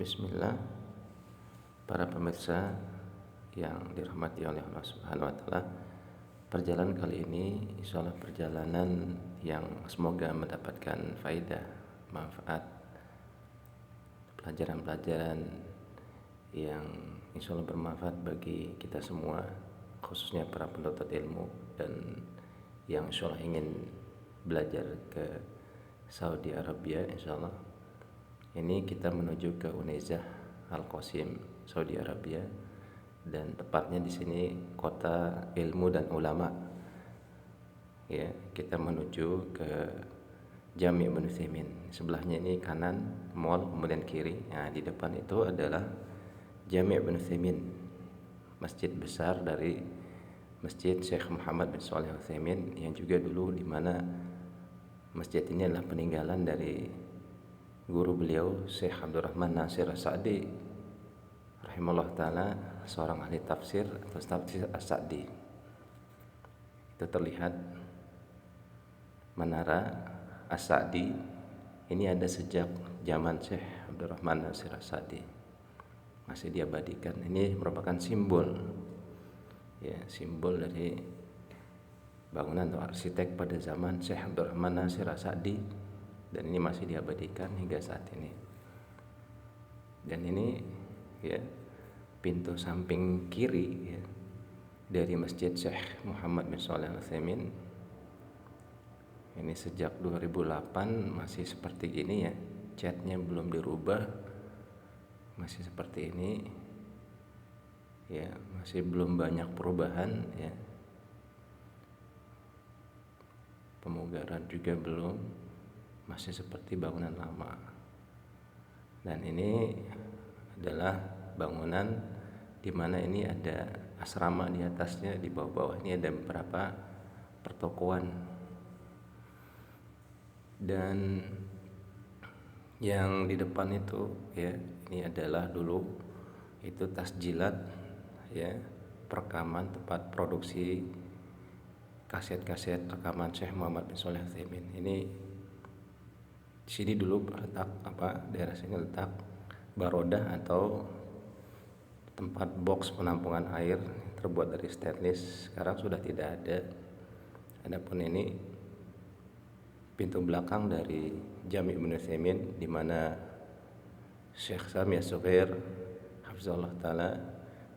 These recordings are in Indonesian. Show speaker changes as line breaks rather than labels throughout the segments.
Bismillah, para pemirsa yang dirahmati oleh Allah Subhanahu wa taala. Perjalanan kali ini insyaallah perjalanan yang semoga mendapatkan faidah, manfaat, pelajaran-pelajaran yang insyaallah bermanfaat bagi kita semua, khususnya para penuntut ilmu dan yang insyaallah ingin belajar ke Saudi Arabia insyaallah. Ini kita menuju ke Unezah Al-Qasim, Saudi Arabia, dan tepatnya di sini kota ilmu dan ulama. Ya, kita menuju ke Jami' Ibnu Utsaimin. Sebelahnya ini kanan mall, kemudian kiri. Nah, di depan itu adalah Jami' Ibnu Utsaimin, masjid besar dari Masjid Syekh Muhammad bin Shalih Al-Utsaimin, yang juga dulu di mana masjid ini adalah peninggalan dari guru beliau Syekh Abdurrahman Nasir As-Sa'di rahimahullah ta'ala, seorang ahli tafsir atau tafsir As-Sa'di. Itu terlihat menara As-Sa'di ini ada sejak zaman Syekh Abdurrahman Nasir As-Sa'di, masih diabadikan. Ini merupakan simbol, ya, simbol dari bangunan atau arsitek pada zaman Syekh Abdurrahman Nasir As-Sa'di, dan ini masih diabadikan hingga saat ini. Dan ini, ya, pintu samping kiri, ya, dari Masjid Syekh Muhammad bin Shalih Al-Utsaimin. Ini sejak 2008 masih seperti ini, ya, catnya belum dirubah, masih seperti ini, ya, masih belum banyak perubahan, ya. Pemugaran juga belum, masih seperti bangunan lama. Dan ini adalah bangunan di mana ini ada asrama di atasnya, di bawah-bawah ini ada beberapa pertokoan. Dan yang di depan itu, ya, ini adalah dulu itu tasjilat, ya, perekaman, tempat produksi kaset-kaset rekaman Syekh Muhammad bin Shalih Al-Utsaimin. Ini di sini dulu letak daerah sini letak barodah atau tempat box penampungan air terbuat dari stainless. Sekarang sudah tidak ada. Adapun ini pintu belakang dari Jami' Ibnu Utsaimin, di mana Syekh Sami As-Sughair hafizahullah taala,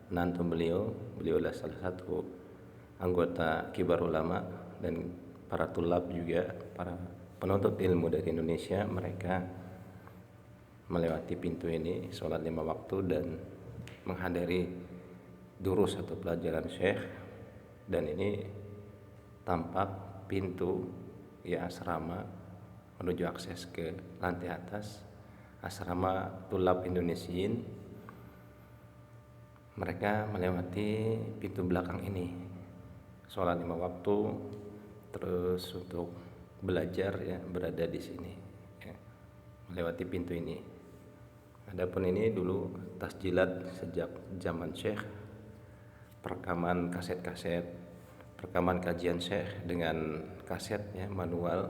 menantu beliau adalah salah satu anggota kibar ulama, dan para tulab juga, para penuntut ilmu dari Indonesia, mereka melewati pintu ini, sholat 5 waktu dan menghadiri durus atau pelajaran Syekh. Dan ini tampak pintu, ya, asrama menuju akses ke lantai atas, asrama tulab Indonesiin. Mereka melewati pintu belakang ini, sholat 5 waktu, terus untuk belajar, ya, berada di sini, ya, melewati pintu ini. Adapun ini dulu tasjilat sejak zaman Syekh, perekaman kaset-kaset, perekaman kajian Syekh dengan kaset, ya, manual,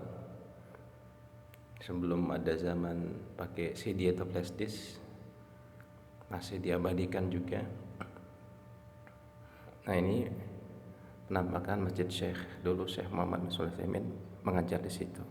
sebelum ada zaman pakai CD atau flash disk, masih diabadikan juga. Nah, ini penampakan Masjid Syekh dulu Syekh Muhammad bin Shalih Al-Utsaimin mengajar di situ.